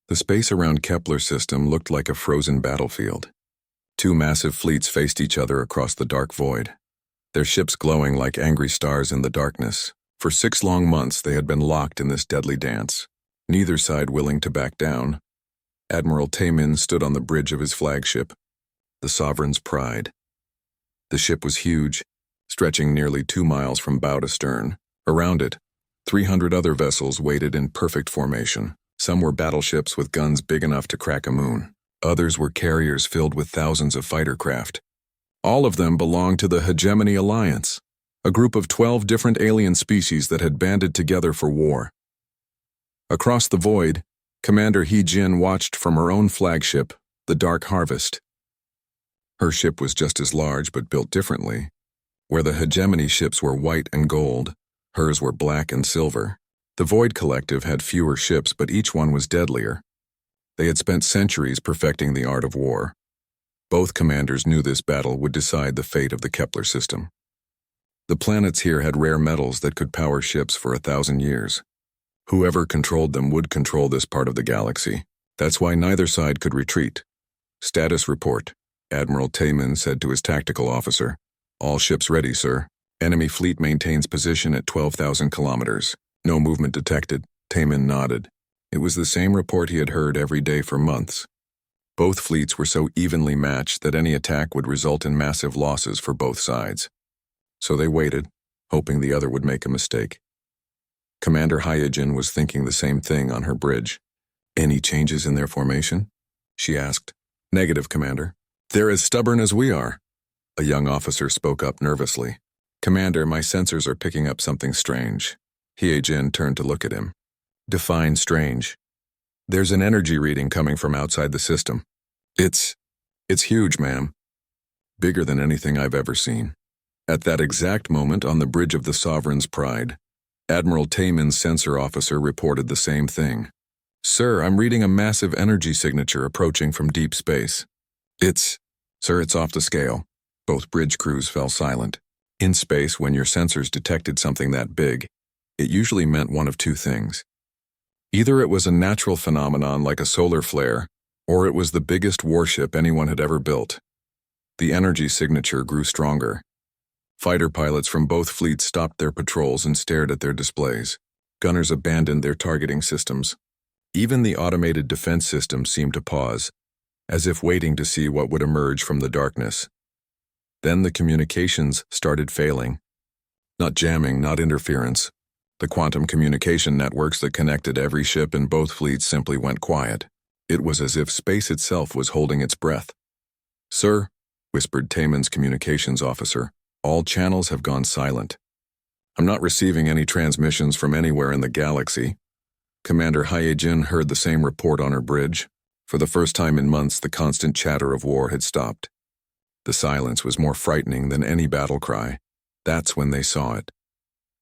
The space around Kepler system looked like a frozen battlefield. Two massive fleets faced each other across the dark void, their ships glowing like angry stars in the darkness. For 6 long months they had been locked in this deadly dance, neither side willing to back down. Admiral Taemin stood on the bridge of his flagship, the Sovereign's Pride. The ship was huge, stretching nearly 2 miles from bow to stern. Around it, 300 other vessels waited in perfect formation. Some were battleships with guns big enough to crack a moon. Others were carriers filled with thousands of fighter craft. All of them belonged to the Hegemony Alliance, a group of 12 different alien species that had banded together for war. Across the void, Commander He-jin watched from her own flagship, the Dark Harvest. Her ship was just as large but built differently. Where the Hegemony ships were white and gold, hers were black and silver. The Void Collective had fewer ships, but each one was deadlier. They had spent centuries perfecting the art of war. Both commanders knew this battle would decide the fate of the Kepler system. The planets here had rare metals that could power ships for 1,000 years. Whoever controlled them would control this part of the galaxy. That's why neither side could retreat. Status report, Admiral Taemin said to his tactical officer. All ships ready, sir. Enemy fleet maintains position at 12,000 kilometers. No movement detected. Taemin nodded. It was the same report he had heard every day for months. Both fleets were so evenly matched that any attack would result in massive losses for both sides. So they waited, hoping the other would make a mistake. Commander Hyojin was thinking the same thing on her bridge. Any changes in their formation? She asked. Negative, Commander. They're as stubborn as we are. A young officer spoke up nervously. Commander, my sensors are picking up something strange. Hyojin turned to look at him. Define strange. There's an energy reading coming from outside the system. It's huge, ma'am. Bigger than anything I've ever seen. At that exact moment on the bridge of the Sovereign's Pride, Admiral Taemin's sensor officer reported the same thing. Sir, I'm reading a massive energy signature approaching from deep space. Sir, it's off the scale. Both bridge crews fell silent. In space, when your sensors detected something that big, it usually meant one of two things. Either it was a natural phenomenon like a solar flare, or it was the biggest warship anyone had ever built. The energy signature grew stronger. Fighter pilots from both fleets stopped their patrols and stared at their displays. Gunners abandoned their targeting systems. Even the automated defense system seemed to pause, as if waiting to see what would emerge from the darkness. Then the communications started failing. Not jamming, not interference. The quantum communication networks that connected every ship in both fleets simply went quiet. It was as if space itself was holding its breath. Sir, whispered Taemin's communications officer, all channels have gone silent. I'm not receiving any transmissions from anywhere in the galaxy. Commander Hyojin heard the same report on her bridge. For the first time in months, the constant chatter of war had stopped. The silence was more frightening than any battle cry. That's when they saw it.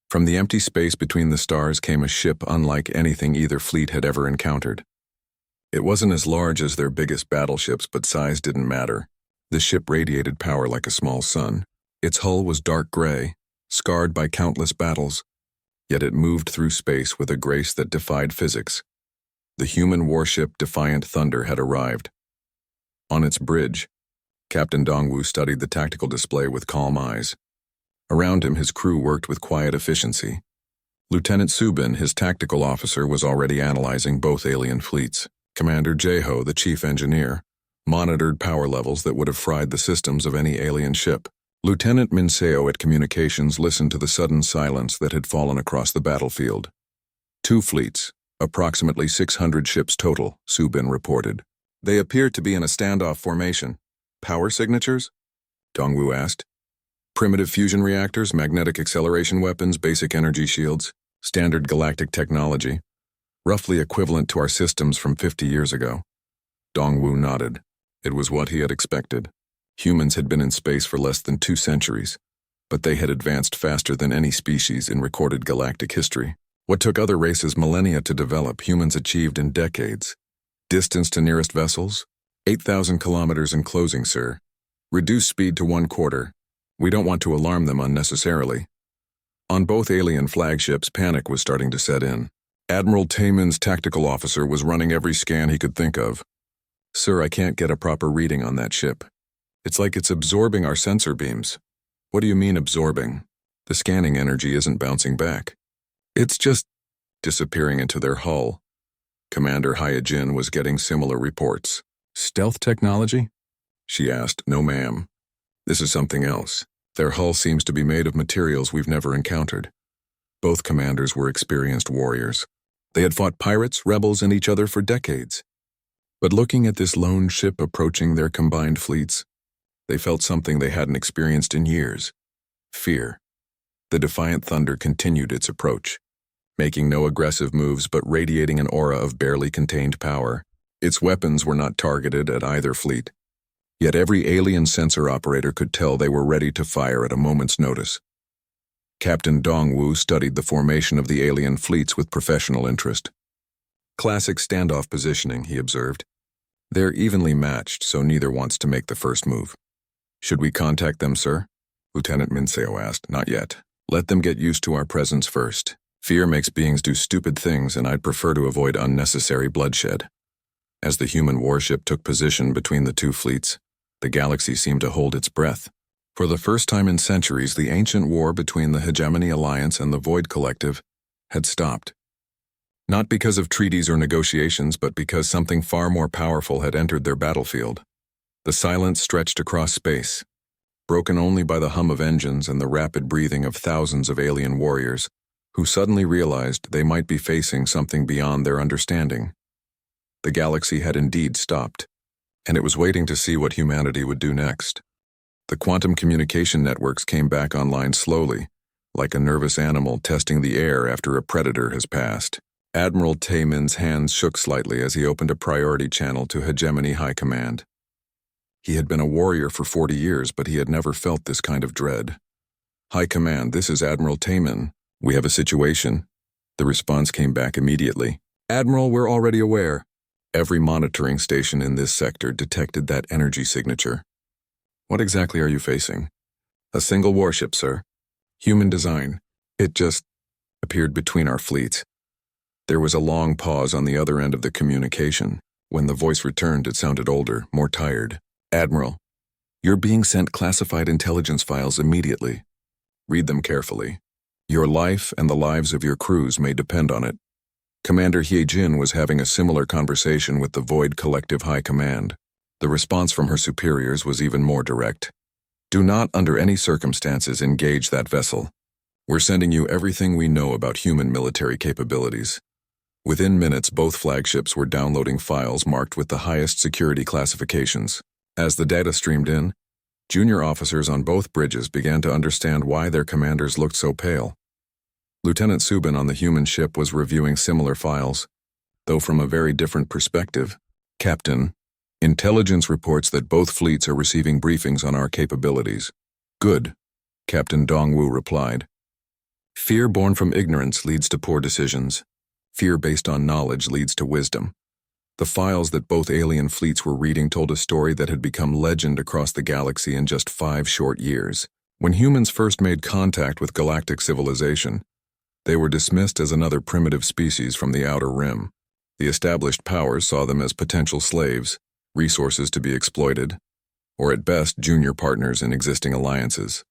From the empty space between the stars came a ship unlike anything either fleet had ever encountered. It wasn't as large as their biggest battleships, but size didn't matter. The ship radiated power like a small sun. Its hull was dark gray, scarred by countless battles, yet it moved through space with a grace that defied physics. The human warship Defiant Thunder had arrived. On its bridge, Captain Dongwoo studied the tactical display with calm eyes. Around him, his crew worked with quiet efficiency. Lieutenant Subin, his tactical officer, was already analyzing both alien fleets. Commander Jaeho, the chief engineer, monitored power levels that would have fried the systems of any alien ship. Lieutenant Minseo at communications listened to the sudden silence that had fallen across the battlefield. 2 fleets, approximately 600 ships total, Subin reported. They appeared to be in a standoff formation. Power signatures? Dongwoo asked. Primitive fusion reactors, magnetic acceleration weapons, basic energy shields, standard galactic technology, roughly equivalent to our systems from 50 years ago. Dongwoo nodded. It was what he had expected. Humans had been in space for less than 2 centuries, but they had advanced faster than any species in recorded galactic history. What took other races millennia to develop, humans achieved in decades. Distance to nearest vessels? 8,000 kilometers in closing, sir. Reduce speed to 1/4. We don't want to alarm them unnecessarily. On both alien flagships, panic was starting to set in. Admiral Taman's tactical officer was running every scan he could think of. "Sir, I can't get a proper reading on that ship. It's like it's absorbing our sensor beams." "What do you mean absorbing? The scanning energy isn't bouncing back. It's just disappearing into their hull." Commander Hyojin was getting similar reports. "Stealth technology?" she asked. "No, ma'am. This is something else. Their hull seems to be made of materials we've never encountered." Both commanders were experienced warriors. They had fought pirates, rebels, and each other for decades. But looking at this lone ship approaching their combined fleets, they felt something they hadn't experienced in years: fear. The defiant thunder continued its approach, making no aggressive moves but radiating an aura of barely contained power. Its weapons were not targeted at either fleet, yet every alien sensor operator could tell they were ready to fire at a moment's notice. Captain Dongwu studied the formation of the alien fleets with professional interest. "Classic standoff positioning," he observed. "They're evenly matched, so neither wants to make the first move." "Should we contact them, sir?" Lieutenant Minseo asked. "Not yet. Let them get used to our presence first. Fear makes beings do stupid things, and I'd prefer to avoid unnecessary bloodshed." As the human warship took position between the two fleets, the galaxy seemed to hold its breath. For the first time in centuries, the ancient war between the Hegemony Alliance and the Void Collective had stopped. Not because of treaties or negotiations, but because something far more powerful had entered their battlefield. The silence stretched across space, broken only by the hum of engines and the rapid breathing of thousands of alien warriors who suddenly realized they might be facing something beyond their understanding. The galaxy had indeed stopped, and it was waiting to see what humanity would do next. The quantum communication networks came back online slowly, like a nervous animal testing the air after a predator has passed. Admiral Taman's hands shook slightly as he opened a priority channel to Hegemony High Command. He had been a warrior for 40 years, but he had never felt this kind of dread. "High Command, this is Admiral Taman. We have a situation." The response came back immediately. "Admiral, we're already aware." Every monitoring station in this sector detected that energy signature. "What exactly are you facing?" "A single warship, sir. Human design. It just appeared between our fleets." There was a long pause on the other end of the communication. When the voice returned, it sounded older, more tired. "Admiral, you're being sent classified intelligence files immediately. Read them carefully. Your life and the lives of your crews may depend on it." Commander Hyejin was having a similar conversation with the Void Collective High Command. The response from her superiors was even more direct. "Do not, under any circumstances, engage that vessel. We're sending you everything we know about human military capabilities." Within minutes, both flagships were downloading files marked with the highest security classifications. As the data streamed in, junior officers on both bridges began to understand why their commanders looked so pale. Lieutenant Subin on the human ship was reviewing similar files, though from a very different perspective. "Captain, intelligence reports that both fleets are receiving briefings on our capabilities." "Good," Captain Dongwu replied. "Fear born from ignorance leads to poor decisions. Fear based on knowledge leads to wisdom." The files that both alien fleets were reading told a story that had become legend across the galaxy in just 5 short years. When humans first made contact with galactic civilization, they were dismissed as another primitive species from the outer rim. The established powers saw them as potential slaves, resources to be exploited, or at best junior partners in existing alliances.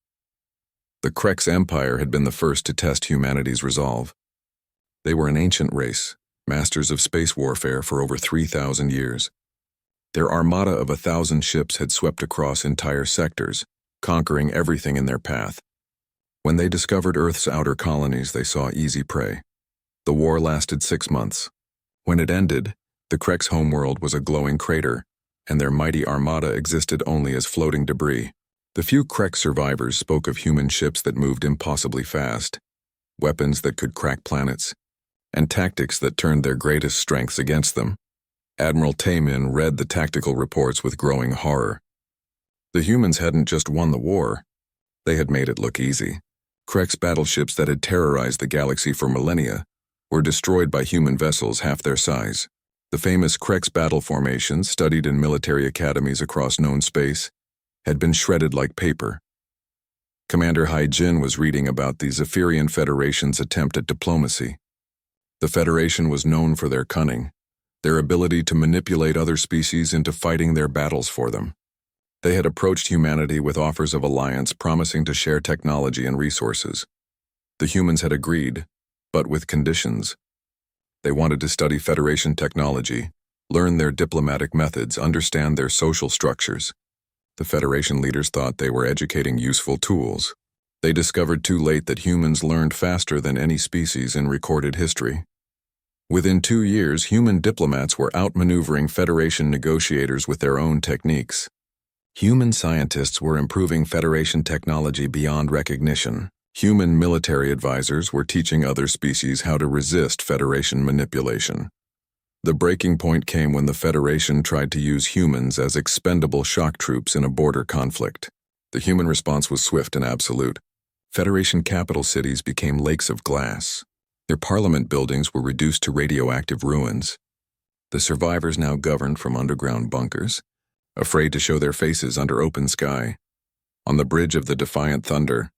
The Krex Empire had been the first to test humanity's resolve. They were an ancient race, masters of space warfare for over 3,000 years. Their armada of 1,000 ships had swept across entire sectors, conquering everything in their path. When they discovered Earth's outer colonies, they saw easy prey. The war lasted 6 months. When it ended, the Krex homeworld was a glowing crater, and their mighty armada existed only as floating debris. The few Krex survivors spoke of human ships that moved impossibly fast, weapons that could crack planets, and tactics that turned their greatest strengths against them. Admiral Taman read the tactical reports with growing horror. The humans hadn't just won the war, they had made it look easy. Krex battleships that had terrorized the galaxy for millennia were destroyed by human vessels half their size. The famous Krex battle formations, studied in military academies across known space, had been shredded like paper. Commander Hyejin was reading about the Zephyrian Federation's attempt at diplomacy. The Federation was known for their cunning, their ability to manipulate other species into fighting their battles for them. They had approached humanity with offers of alliance promising to share technology and resources. The humans had agreed, but with conditions. They wanted to study Federation technology, learn their diplomatic methods, understand their social structures. The Federation leaders thought they were educating useful tools. They discovered too late that humans learned faster than any species in recorded history. Within 2 years, human diplomats were outmaneuvering Federation negotiators with their own techniques. Human scientists were improving Federation technology beyond recognition. Human military advisors were teaching other species how to resist Federation manipulation. The breaking point came when the Federation tried to use humans as expendable shock troops in a border conflict. The human response was swift and absolute. Federation capital cities became lakes of glass. Their parliament buildings were reduced to radioactive ruins. The survivors now governed from underground bunkers, afraid to show their faces under open sky. On the bridge of the Defiant Thunder,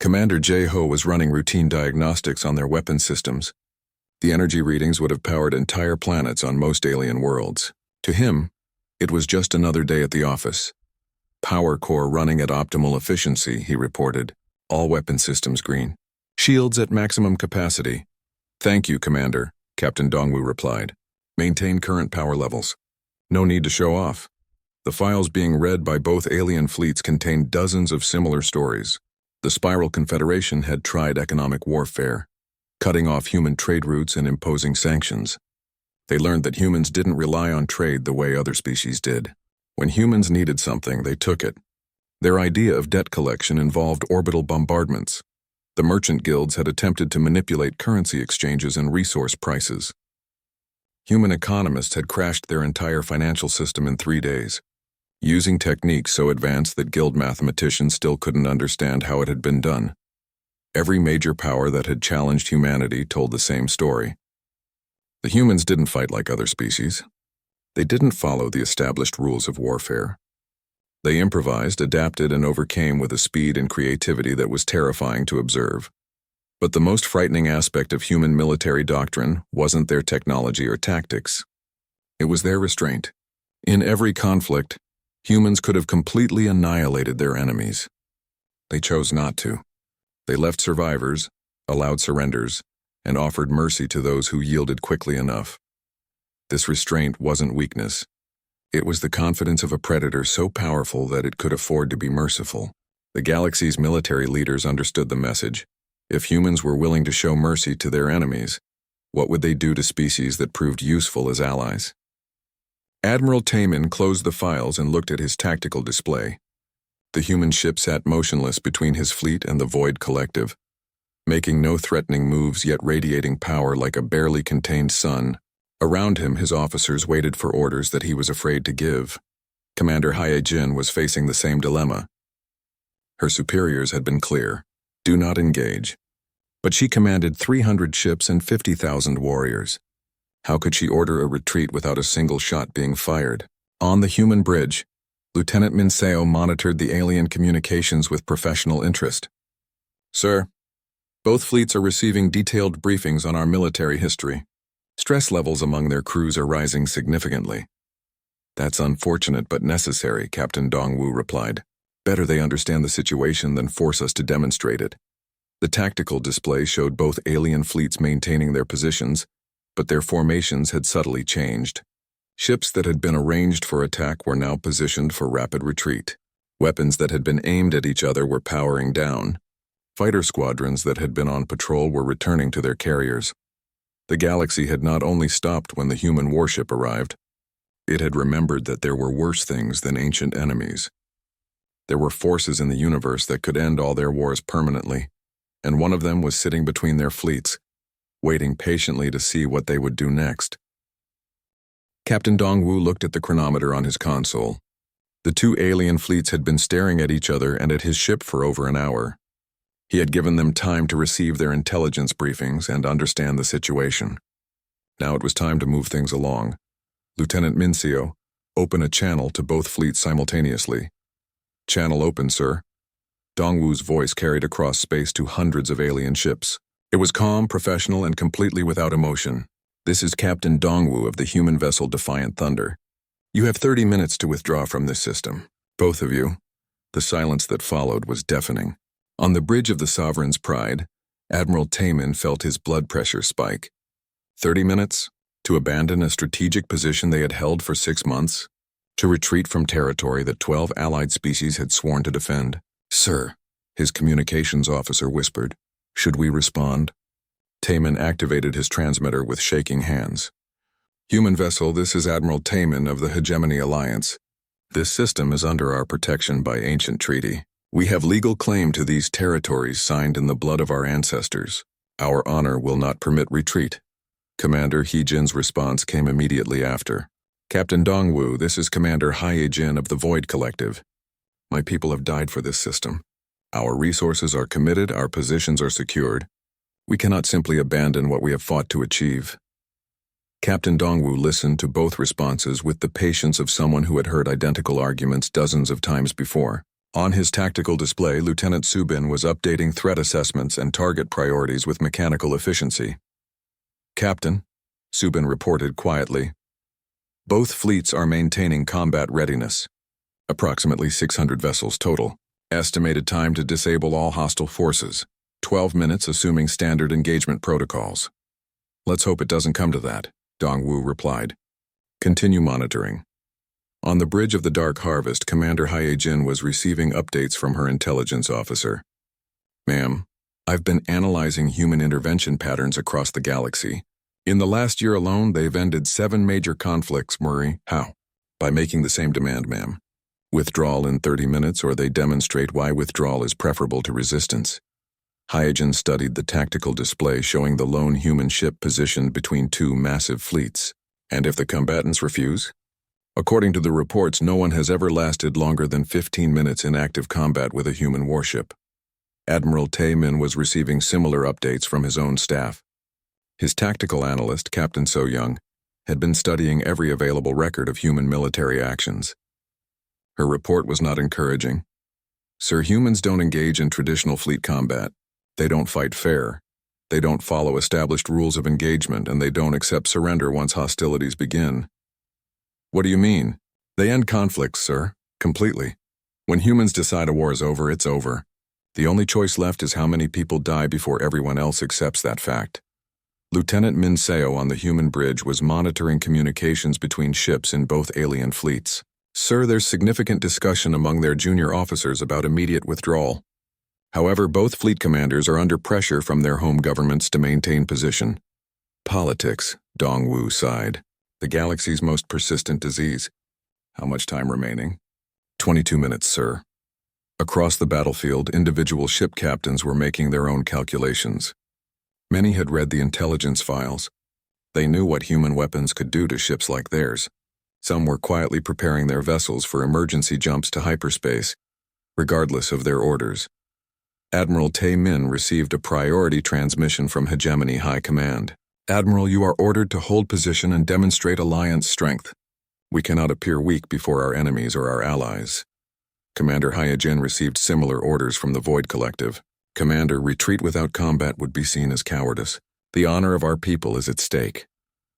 Commander J-Ho was running routine diagnostics on their weapon systems. The energy readings would have powered entire planets on most alien worlds. To him, it was just another day at the office. Power core running at optimal efficiency, he reported. All weapon systems green. Shields at maximum capacity. Thank you, Commander, Captain Dongwu replied. Maintain current power levels. No need to show off. The files being read by both alien fleets contained dozens of similar stories. The Spiral Confederation had tried economic warfare, cutting off human trade routes and imposing sanctions. They learned that humans didn't rely on trade the way other species did. When humans needed something, they took it. Their idea of debt collection involved orbital bombardments. The merchant guilds had attempted to manipulate currency exchanges and resource prices. Human economists had crashed their entire financial system in 3 days, using techniques so advanced that guild mathematicians still couldn't understand how it had been done. Every major power that had challenged humanity told the same story. The humans didn't fight like other species. They didn't follow the established rules of warfare. They improvised, adapted, and overcame with a speed and creativity that was terrifying to observe. But the most frightening aspect of human military doctrine wasn't their technology or tactics. It was their restraint. In every conflict, humans could have completely annihilated their enemies. They chose not to. They left survivors, allowed surrenders, and offered mercy to those who yielded quickly enough. This restraint wasn't weakness. It was the confidence of a predator so powerful that it could afford to be merciful. The galaxy's military leaders understood the message. If humans were willing to show mercy to their enemies, what would they do to species that proved useful as allies? Admiral Taman closed the files and looked at his tactical display. The human ship sat motionless between his fleet and the Void Collective, making no threatening moves yet radiating power like a barely contained sun. Around him, his officers waited for orders that he was afraid to give. Commander Hyejin was facing the same dilemma. Her superiors had been clear. Do not engage. But she commanded 300 ships and 50,000 warriors. How could she order a retreat without a single shot being fired? On the human bridge, Lieutenant Minseo monitored the alien communications with professional interest. Sir, both fleets are receiving detailed briefings on our military history. Stress levels among their crews are rising significantly. That's unfortunate but necessary, Captain Dongwu replied. Better they understand the situation than force us to demonstrate it. The tactical display showed both alien fleets maintaining their positions, but their formations had subtly changed. Ships that had been arranged for attack were now positioned for rapid retreat. Weapons that had been aimed at each other were powering down. Fighter squadrons that had been on patrol were returning to their carriers. The galaxy had not only stopped when the human warship arrived, it had remembered that there were worse things than ancient enemies. There were forces in the universe that could end all their wars permanently, and one of them was sitting between their fleets, waiting patiently to see what they would do next. Captain Dongwu looked at the chronometer on his console. The two alien fleets had been staring at each other and at his ship for over an hour. He had given them time to receive their intelligence briefings and understand the situation. Now it was time to move things along. Lieutenant Minseo, open a channel to both fleets simultaneously. Channel open, sir. Dongwu's voice carried across space to hundreds of alien ships. It was calm, professional, and completely without emotion. "This is Captain Dongwu of the human vessel Defiant Thunder. You have 30 minutes to withdraw from this system. Both of you." The silence that followed was deafening. On the bridge of the Sovereign's Pride, Admiral Taemin felt his blood pressure spike. 30 minutes? To abandon a strategic position they had held for 6 months? To retreat from territory that 12 allied species had sworn to defend? "Sir," his communications officer whispered, "should we respond?" Taemin activated his transmitter with shaking hands. "Human vessel, this is Admiral Taemin of the Hegemony Alliance. This system is under our protection by ancient treaty. We have legal claim to these territories signed in the blood of our ancestors. Our honor will not permit retreat." Commander He-jin's response came immediately after. "Captain Dongwu, this is Commander Hae-jin of the Void Collective. My people have died for this system. Our resources are committed, our positions are secured. We cannot simply abandon what we have fought to achieve." Captain Dongwu listened to both responses with the patience of someone who had heard identical arguments dozens of times before. On his tactical display, Lieutenant Subin was updating threat assessments and target priorities with mechanical efficiency. "Captain," Subin reported quietly, "both fleets are maintaining combat readiness. Approximately 600 vessels total. Estimated time to disable all hostile forces. 12 minutes assuming standard engagement protocols." "Let's hope it doesn't come to that," Dongwu replied. "Continue monitoring." On the bridge of the Dark Harvest, Commander Hae-jin was receiving updates from her intelligence officer. "Ma'am, I've been analyzing human intervention patterns across the galaxy. In the last year alone, they've ended 7 major conflicts, Murray. How? By making the same demand, ma'am. Withdrawal in 30 minutes, or they demonstrate why withdrawal is preferable to resistance." Hae-jin studied the tactical display showing the lone human ship positioned between 2 massive fleets. "And if the combatants refuse?" "According to the reports, no one has ever lasted longer than 15 minutes in active combat with a human warship." Admiral Taemin was receiving similar updates from his own staff. His tactical analyst, Captain So-young, had been studying every available record of human military actions. Her report was not encouraging. "Sir, humans don't engage in traditional fleet combat. They don't fight fair. They don't follow established rules of engagement, and they don't accept surrender once hostilities begin." "What do you mean?" "They end conflicts, sir, completely. When humans decide a war is over, it's over. The only choice left is how many people die before everyone else accepts that fact." Lieutenant Min Seo on the human bridge was monitoring communications between ships in both alien fleets. "Sir, there's significant discussion among their junior officers about immediate withdrawal. However, both fleet commanders are under pressure from their home governments to maintain position." "Politics," Dongwu sighed. "The galaxy's most persistent disease. How much time remaining?" 22 minutes, sir." Across the battlefield, individual ship captains were making their own calculations. Many had read the intelligence files. They knew what human weapons could do to ships like theirs. Some were quietly preparing their vessels for emergency jumps to hyperspace, regardless of their orders. Admiral Taemin received a priority transmission from Hegemony High Command. "Admiral, you are ordered to hold position and demonstrate alliance strength. We cannot appear weak before our enemies or our allies." Commander Hae-jin received similar orders from the Void Collective. "Commander, retreat without combat would be seen as cowardice. The honor of our people is at stake."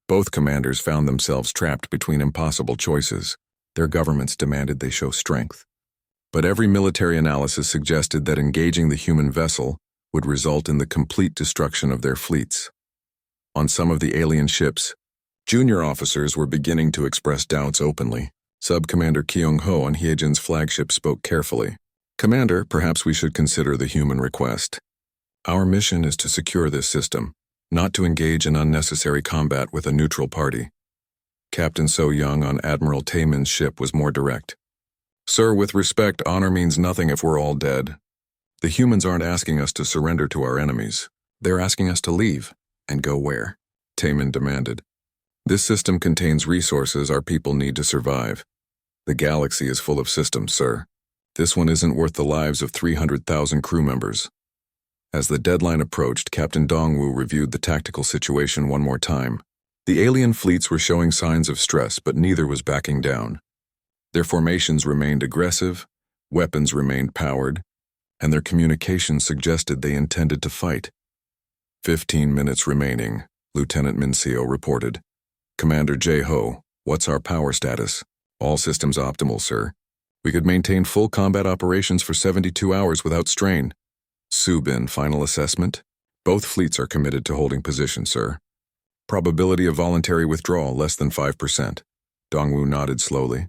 Both commanders found themselves trapped between impossible choices. Their governments demanded they show strength. But every military analysis suggested that engaging the human vessel would result in the complete destruction of their fleets. On some of the alien ships, junior officers were beginning to express doubts openly. Sub-Commander Kyung-ho on Hae-jin's flagship spoke carefully. "Commander, perhaps we should consider the human request. Our mission is to secure this system, not to engage in unnecessary combat with a neutral party." Captain So-young on Admiral Taemin's ship was more direct. "Sir, with respect, honor means nothing if we're all dead. The humans aren't asking us to surrender to our enemies. They're asking us to leave. And go where?" Taemin demanded. "This system contains resources our people need to survive. The galaxy is full of systems, sir. This one isn't worth the lives of 300,000 crew members." As the deadline approached, Captain Dongwu reviewed the tactical situation one more time. The alien fleets were showing signs of stress, but neither was backing down. Their formations remained aggressive, weapons remained powered, and their communications suggested they intended to fight. "15 minutes remaining," Lieutenant Mincio reported. "Commander J-Ho, what's our power status?" "All systems optimal, sir. We could maintain full combat operations for 72 hours without strain." "Subin, final assessment?" "Both fleets are committed to holding position, sir. Probability of voluntary withdrawal less than 5%. Dongwu nodded slowly.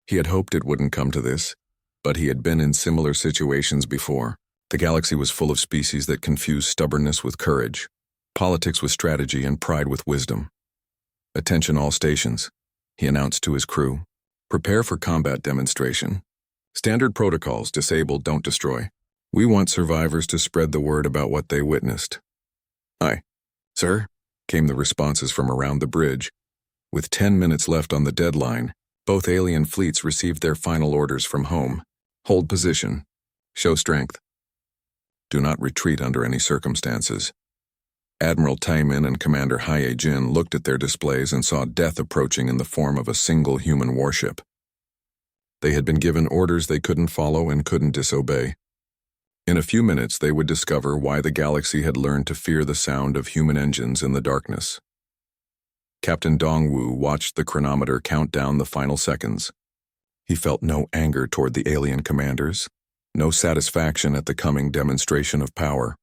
He had hoped it wouldn't come to this, but he had been in similar situations before. The galaxy was full of species that confused stubbornness with courage, politics with strategy, and pride with wisdom. "Attention all stations," he announced to his crew. "Prepare for combat demonstration. Standard protocols: disable, don't destroy. We want survivors to spread the word about what they witnessed." "Aye, sir," came the responses from around the bridge. With 10 minutes left on the deadline, both alien fleets received their final orders from home. "Hold position. Show strength. Do not retreat under any circumstances." Admiral Taimin and Commander Haye Jin looked at their displays and saw death approaching in the form of a single human warship. They had been given orders they couldn't follow and couldn't disobey. In a few minutes, they would discover why the galaxy had learned to fear the sound of human engines in the darkness. Captain Dongwu watched the chronometer count down the final seconds. He felt no anger toward the alien commanders, no satisfaction at the coming demonstration of power.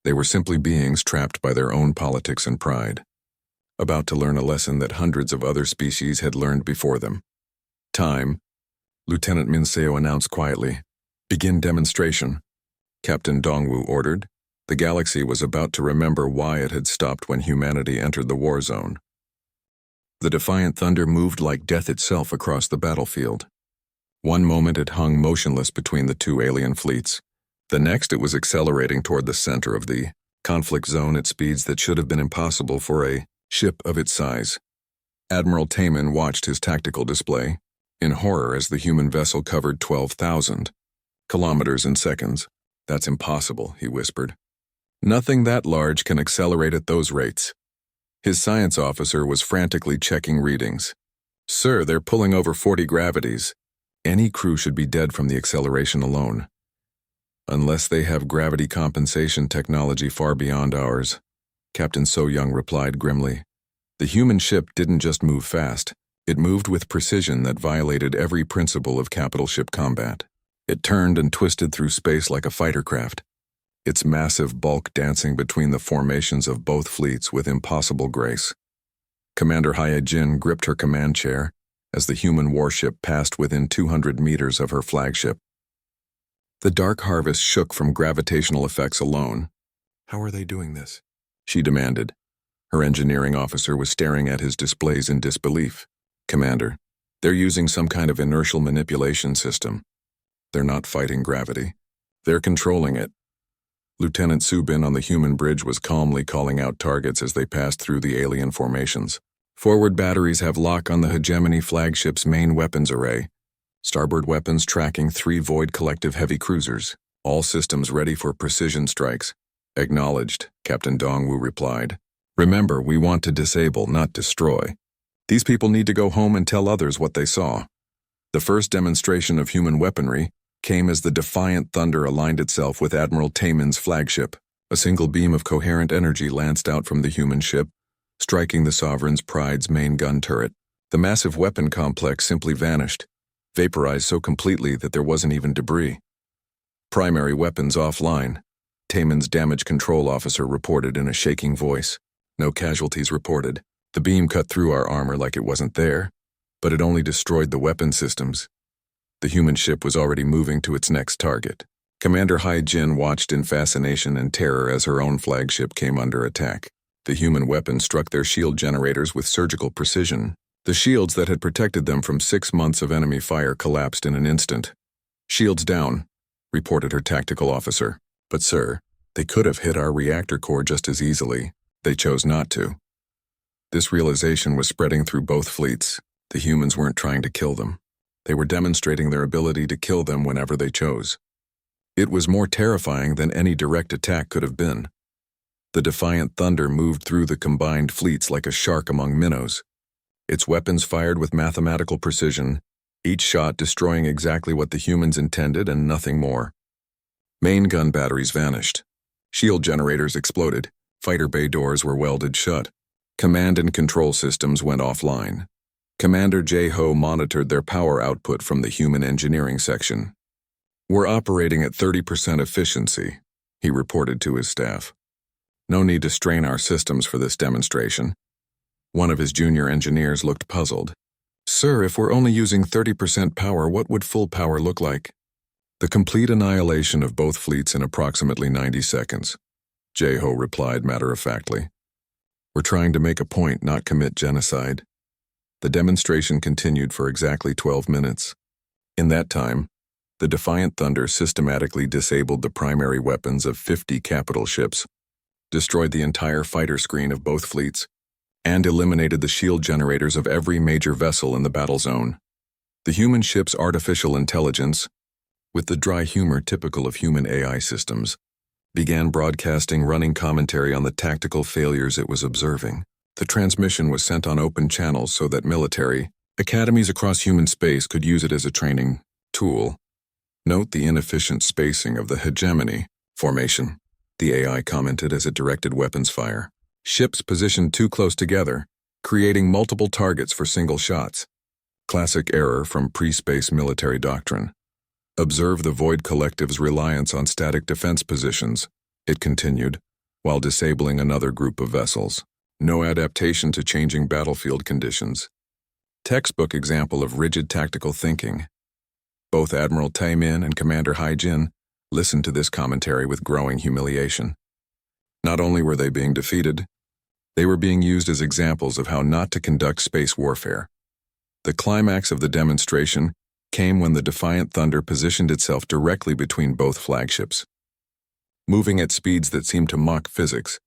They were simply beings trapped by their own politics and pride, about to learn a lesson that hundreds of other species had learned before them. "Time," Lieutenant Minseo announced quietly. "Begin demonstration," Captain Dongwu ordered. The galaxy was about to remember why it had stopped when humanity entered the war zone. The defiant thunder moved like death itself across the battlefield. One moment it hung motionless between the two alien fleets. The next it was accelerating toward the center of the conflict zone at speeds that should have been impossible for a ship of its size. Admiral Taimin watched his tactical display in horror as the human vessel covered 12,000 kilometers in seconds. "That's impossible," he whispered. "Nothing that large can accelerate at those rates." His science officer was frantically checking readings. "Sir, they're pulling over 40 gravities. Any crew should be dead from the acceleration alone. Unless they have gravity compensation technology far beyond ours," Captain So Young replied grimly. The human ship didn't just move fast, it moved with precision that violated every principle of capital ship combat. It turned and twisted through space like a fighter craft, its massive bulk dancing between the formations of both fleets with impossible grace. Commander Haye Jin gripped her command chair as the human warship passed within 200 meters of her flagship. The Dark Harvest shook from gravitational effects alone. "How are they doing this?" she demanded. Her engineering officer was staring at his displays in disbelief. "Commander, they're using some kind of inertial manipulation system. They're not fighting gravity. They're controlling it." Lieutenant Subin on the human bridge was calmly calling out targets as they passed through the alien formations. "Forward batteries have lock on the Hegemony flagship's main weapons array. Starboard weapons tracking 3 Void collective heavy cruisers. All systems ready for precision strikes." "Acknowledged," Captain Dongwu replied. "Remember, we want to disable, not destroy. These people need to go home and tell others what they saw." The first demonstration of human weaponry came as the defiant thunder aligned itself with Admiral Taimin's flagship. A single beam of coherent energy lanced out from the human ship, striking the Sovereign's Pride's main gun turret. The massive weapon complex simply vanished, vaporized so completely that there wasn't even debris. "Primary weapons offline," Taimin's damage control officer reported in a shaking voice. "No casualties reported. The beam cut through our armor like it wasn't there, but it only destroyed the weapon systems." The human ship was already moving to its next target. Commander Haye Jin watched in fascination and terror as her own flagship came under attack. The human weapon struck their shield generators with surgical precision. The shields that had protected them from 6 months of enemy fire collapsed in an instant. "Shields down," reported her tactical officer. "But sir, they could have hit our reactor core just as easily. They chose not to." This realization was spreading through both fleets. The humans weren't trying to kill them. They were demonstrating their ability to kill them whenever they chose. It was more terrifying than any direct attack could have been. The defiant thunder moved through the combined fleets like a shark among minnows. Its weapons fired with mathematical precision, each shot destroying exactly what the humans intended and nothing more. Main gun batteries vanished. Shield generators exploded, Fighter bay doors were welded shut. Command and control systems went offline. Commander J-Ho monitored their power output from the human engineering section. "We're operating at 30% efficiency," he reported to his staff. "No need to strain our systems for this demonstration." One of his junior engineers looked puzzled. "Sir, if we're only using 30% power, what would full power look like?" "The complete annihilation of both fleets in approximately 90 seconds," J-Ho replied matter-of-factly. "We're trying to make a point, not commit genocide." The demonstration continued for exactly 12 minutes. In that time, the Defiant Thunder systematically disabled the primary weapons of 50 capital ships, destroyed the entire fighter screen of both fleets, and eliminated the shield generators of every major vessel in the battle zone. The human ship's artificial intelligence, with the dry humor typical of human AI systems, began broadcasting running commentary on the tactical failures it was observing. The transmission was sent on open channels so that military academies across human space could use it as a training tool. "Note the inefficient spacing of the hegemony formation," the AI commented as it directed weapons fire. "Ships positioned too close together, creating multiple targets for single shots. Classic error from pre-space military doctrine. Observe the Void Collective's reliance on static defense positions," it continued, while disabling another group of vessels. "No adaptation to changing battlefield conditions. Textbook example of rigid tactical thinking." Both Admiral Tae-min and Commander Hai-jin listened to this commentary with growing humiliation. Not only were they being defeated, they were being used as examples of how not to conduct space warfare. The climax of the demonstration came when the Defiant Thunder positioned itself directly between both flagships. Moving at speeds that seemed to mock physics,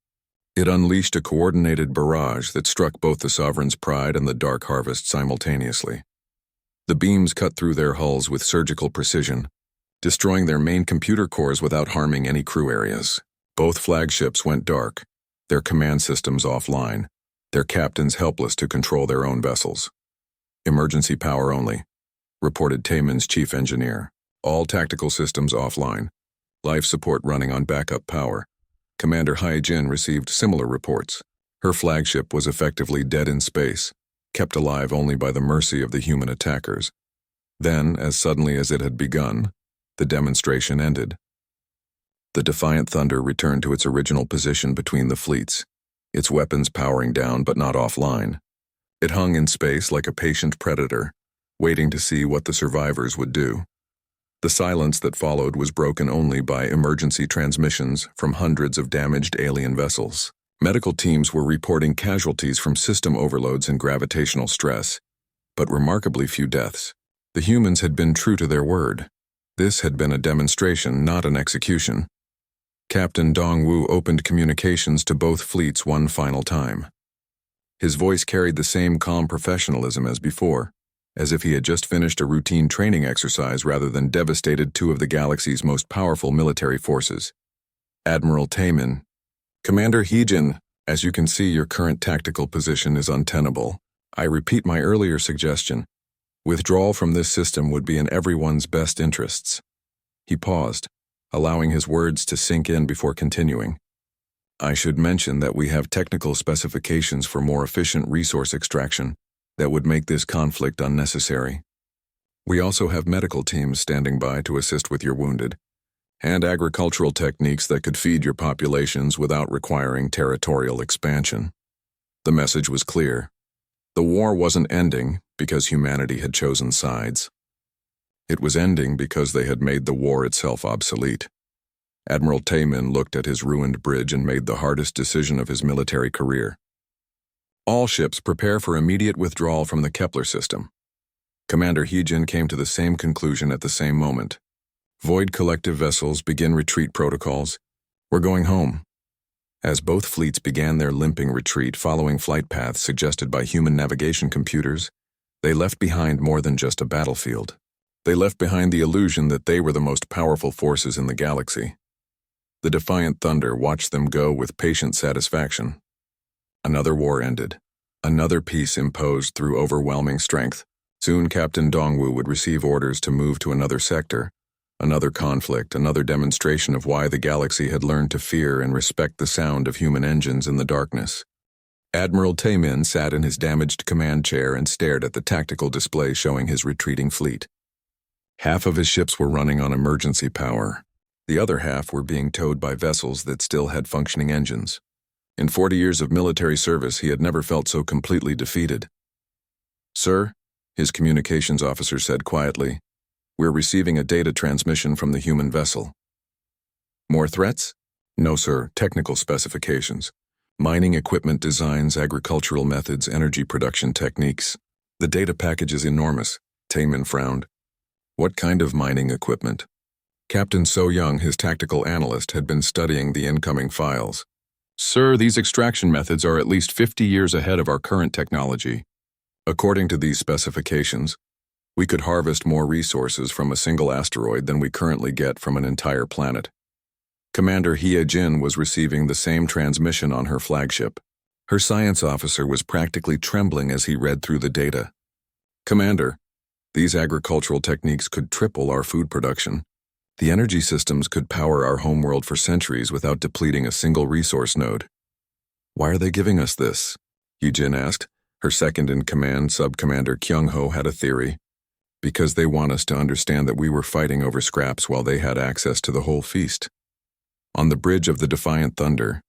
it unleashed a coordinated barrage that struck both the Sovereign's Pride and the Dark Harvest simultaneously. The beams cut through their hulls with surgical precision, destroying their main computer cores without harming any crew areas. Both flagships went dark, their command systems offline, their captains helpless to control their own vessels. "Emergency power only," reported Taemin's chief engineer. "All tactical systems offline. Life support running on backup power." Commander Hai-jin received similar reports. Her flagship was effectively dead in space, kept alive only by the mercy of the human attackers. Then, as suddenly as it had begun, the demonstration ended. The Defiant Thunder returned to its original position between the fleets, its weapons powering down but not offline. It hung in space like a patient predator, waiting to see what the survivors would do. The silence that followed was broken only by emergency transmissions from hundreds of damaged alien vessels. Medical teams were reporting casualties from system overloads and gravitational stress, but remarkably few deaths. The humans had been true to their word. This had been a demonstration, not an execution. Captain Dong-woo opened communications to both fleets one final time. His voice carried the same calm professionalism as before, as if he had just finished a routine training exercise rather than devastated two of the galaxy's most powerful military forces. "Admiral Taemin, Commander Hai-jin, as you can see, your current tactical position is untenable. I repeat my earlier suggestion. Withdrawal from this system would be in everyone's best interests." He paused, allowing his words to sink in before continuing. "I should mention that we have technical specifications for more efficient resource extraction that would make this conflict unnecessary. We also have medical teams standing by to assist with your wounded, and agricultural techniques that could feed your populations without requiring territorial expansion." The message was clear. The war wasn't ending because humanity had chosen sides. It was ending because they had made the war itself obsolete. Admiral Taemin looked at his ruined bridge and made the hardest decision of his military career. "All ships prepare for immediate withdrawal from the Kepler system." Commander Hai-jin came to the same conclusion at the same moment. "Void Collective vessels begin retreat protocols. We're going home." As both fleets began their limping retreat following flight paths suggested by human navigation computers, they left behind more than just a battlefield. They left behind the illusion that they were the most powerful forces in the galaxy. The Defiant Thunder watched them go with patient satisfaction. Another war ended. Another peace imposed through overwhelming strength. Soon Captain Dongwoo would receive orders to move to another sector, Another conflict, another demonstration of why the galaxy had learned to fear and respect the sound of human engines in the darkness. Admiral Taemin sat in his damaged command chair and stared at the tactical display showing his retreating fleet. Half of his ships were running on emergency power. The other half were being towed by vessels that still had functioning engines. In 40 years of military service, he had never felt so completely defeated. "Sir," his communications officer said quietly, "we're receiving a data transmission from the human vessel." "More threats?" "No, sir. Technical specifications. Mining equipment designs, agricultural methods, energy production techniques. The data package is enormous." Taemin frowned. "What kind of mining equipment?" Captain So Young, his tactical analyst, had been studying the incoming files. "Sir, these extraction methods are at least 50 years ahead of our current technology. According to these specifications, we could harvest more resources from a single asteroid than we currently get from an entire planet." Commander Hye Jin was receiving the same transmission on her flagship. Her science officer was practically trembling as he read through the data. "Commander, these agricultural techniques could triple our food production. The energy systems could power our homeworld for centuries without depleting a single resource node." "Why are they giving us this?" Hye Jin asked. Her second-in-command, Sub-Commander Kyung-ho, had a theory. "Because they want us to understand that we were fighting over scraps while they had access to the whole feast." On the bridge of the Defiant Thunder,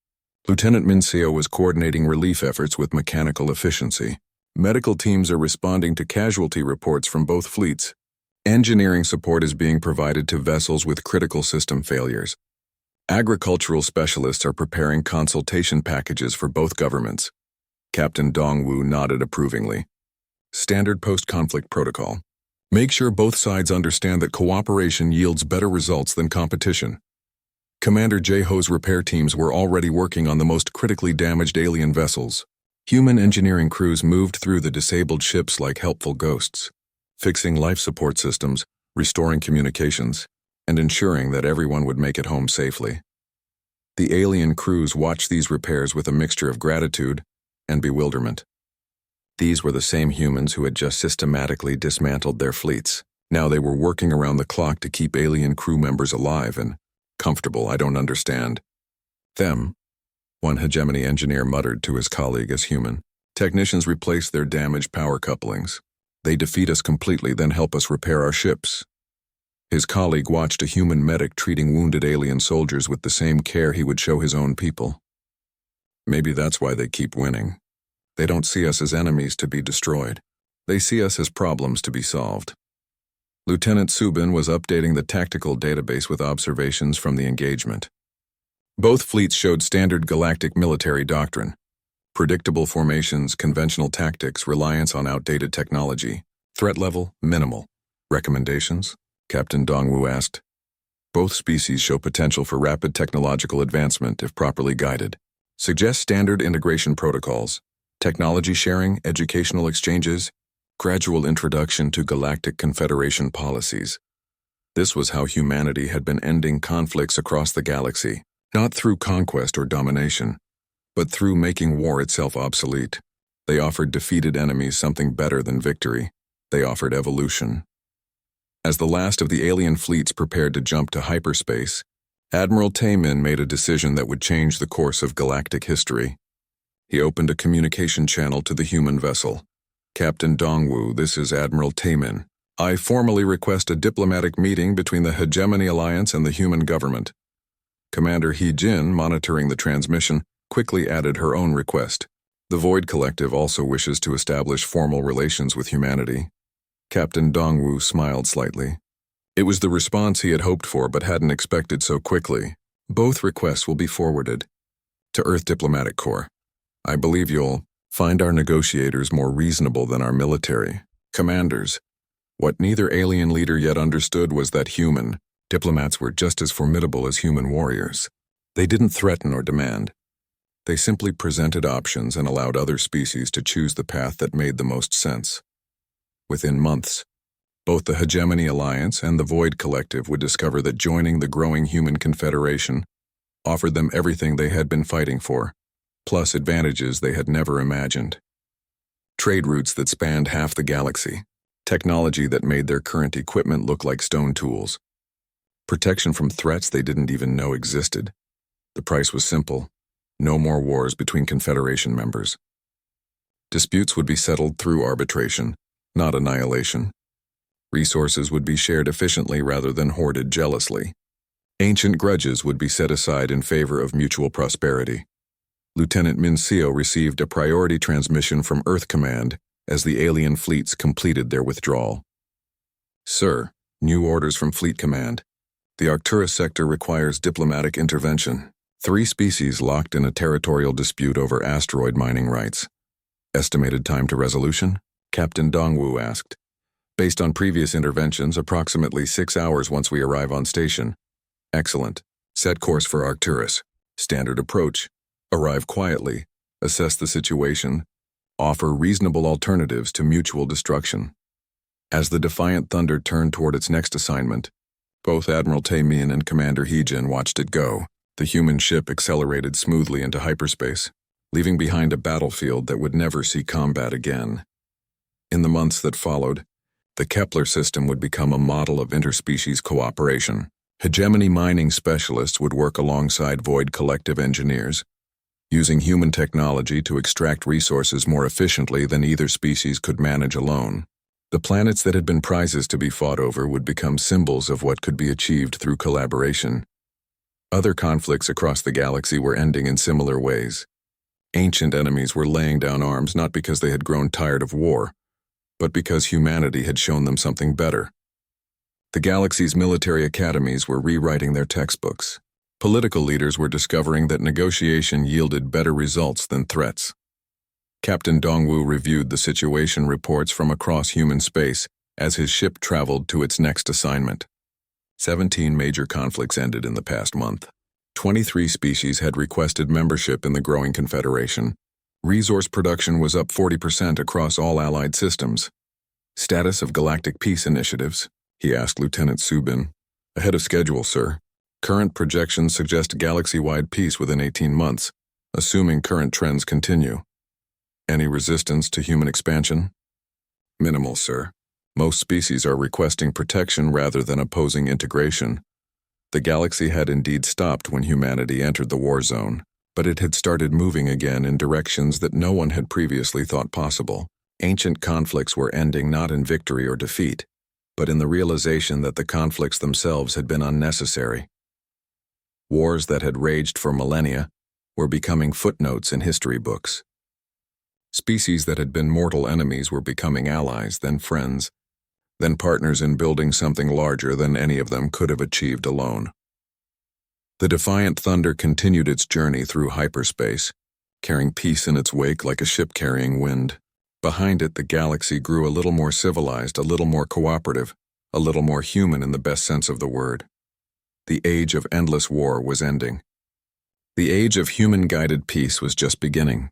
Lieutenant Min Seo was coordinating relief efforts with mechanical efficiency. Medical teams are responding to casualty reports from both fleets. Engineering support is being provided to vessels with critical system failures. Agricultural specialists are preparing consultation packages for both governments. Captain Dongwu nodded approvingly. "Standard post-conflict protocol. Make sure both sides understand that cooperation yields better results than competition." Commander Jae-ho's repair teams were already working on the most critically damaged alien vessels. Human engineering crews moved through the disabled ships like helpful ghosts, fixing life support systems, restoring communications, and ensuring that everyone would make it home safely. The alien crews watched these repairs with a mixture of gratitude and bewilderment. These were the same humans who had just systematically dismantled their fleets. Now they were working around the clock to keep alien crew members alive and comfortable. "I don't understand." "Them," one hegemony engineer muttered to his colleague as human. "Technicians replace their damaged power couplings. They defeat us completely, then help us repair our ships." His colleague watched a human medic treating wounded alien soldiers with the same care he would show his own people. "Maybe that's why they keep winning. They don't see us as enemies to be destroyed. They see us as problems to be solved." Lieutenant Subin was updating the tactical database with observations from the engagement. Both fleets showed standard galactic military doctrine. Predictable formations, conventional tactics, reliance on outdated technology. Threat level, minimal. "Recommendations?" Captain Dongwu asked. "Both species show potential for rapid technological advancement if properly guided. Suggest standard integration protocols, technology sharing, educational exchanges, gradual introduction to Galactic Confederation policies." This was how humanity had been ending conflicts across the galaxy, not through conquest or domination, but through making war itself obsolete. They offered defeated enemies something better than victory. They offered evolution. As the last of the alien fleets prepared to jump to hyperspace, Admiral Taemin made a decision that would change the course of galactic history. He opened a communication channel to the human vessel. "Captain Dongwu, this is Admiral Taemin. I formally request a diplomatic meeting between the Hegemony Alliance and the human government." Commander Hye Jin, monitoring the transmission, quickly added her own request. "The Void Collective also wishes to establish formal relations with humanity." Captain Dongwu smiled slightly. It was the response he had hoped for but hadn't expected so quickly. "Both requests will be forwarded to Earth Diplomatic Corps. I believe you'll find our negotiators more reasonable than our military commanders." What neither alien leader yet understood was that human diplomats were just as formidable as human warriors. They didn't threaten or demand. They simply presented options and allowed other species to choose the path that made the most sense. Within months, both the Hegemony Alliance and the Void Collective would discover that joining the growing human confederation offered them everything they had been fighting for, plus advantages they had never imagined. Trade routes that spanned half the galaxy, technology that made their current equipment look like stone tools, protection from threats they didn't even know existed. The price was simple: no more wars between Confederation members. Disputes would be settled through arbitration, not annihilation. Resources would be shared efficiently rather than hoarded jealously. Ancient grudges would be set aside in favor of mutual prosperity. Lieutenant Mincio received a priority transmission from Earth Command as the alien fleets completed their withdrawal. Sir, new orders from Fleet Command. The Arcturus sector requires diplomatic intervention. 3 species locked in a territorial dispute over asteroid mining rights. Estimated time to resolution? Captain Dongwu asked. Based on previous interventions, approximately 6 hours once we arrive on station. Excellent. Set course for Arcturus. Standard approach. Arrive quietly, assess the situation, offer reasonable alternatives to mutual destruction. As the Defiant Thunder turned toward its next assignment, both Admiral Taemin and Commander Heejin watched it go. The human ship accelerated smoothly into hyperspace, leaving behind a battlefield that would never see combat again. In the months that followed, the Kepler system would become a model of interspecies cooperation. Hegemony mining specialists would work alongside Void Collective engineers, using human technology to extract resources more efficiently than either species could manage alone. The planets that had been prizes to be fought over would become symbols of what could be achieved through collaboration. Other conflicts across the galaxy were ending in similar ways. Ancient enemies were laying down arms not because they had grown tired of war, but because humanity had shown them something better. The galaxy's military academies were rewriting their textbooks. Political leaders were discovering that negotiation yielded better results than threats. Captain Dongwu reviewed the situation reports from across human space as his ship traveled to its next assignment. 17 major conflicts ended in the past month. 23 species had requested membership in the growing Confederation. Resource production was up 40% across all allied systems. Status of galactic peace initiatives? He asked Lieutenant Subin. Ahead of schedule, sir. Current projections suggest galaxy-wide peace within 18 months, assuming current trends continue. Any resistance to human expansion? Minimal, sir. Most species are requesting protection rather than opposing integration. The galaxy had indeed stopped when humanity entered the war zone, but it had started moving again in directions that no one had previously thought possible. Ancient conflicts were ending not in victory or defeat, but in the realization that the conflicts themselves had been unnecessary. Wars that had raged for millennia were becoming footnotes in history books. Species that had been mortal enemies were becoming allies, then friends, then partners in building something larger than any of them could have achieved alone. The Defiant Thunder continued its journey through hyperspace, carrying peace in its wake like a ship carrying wind. Behind it, the galaxy grew a little more civilized, a little more cooperative, a little more human in the best sense of the word. The age of endless war was ending. The age of human-guided peace was just beginning.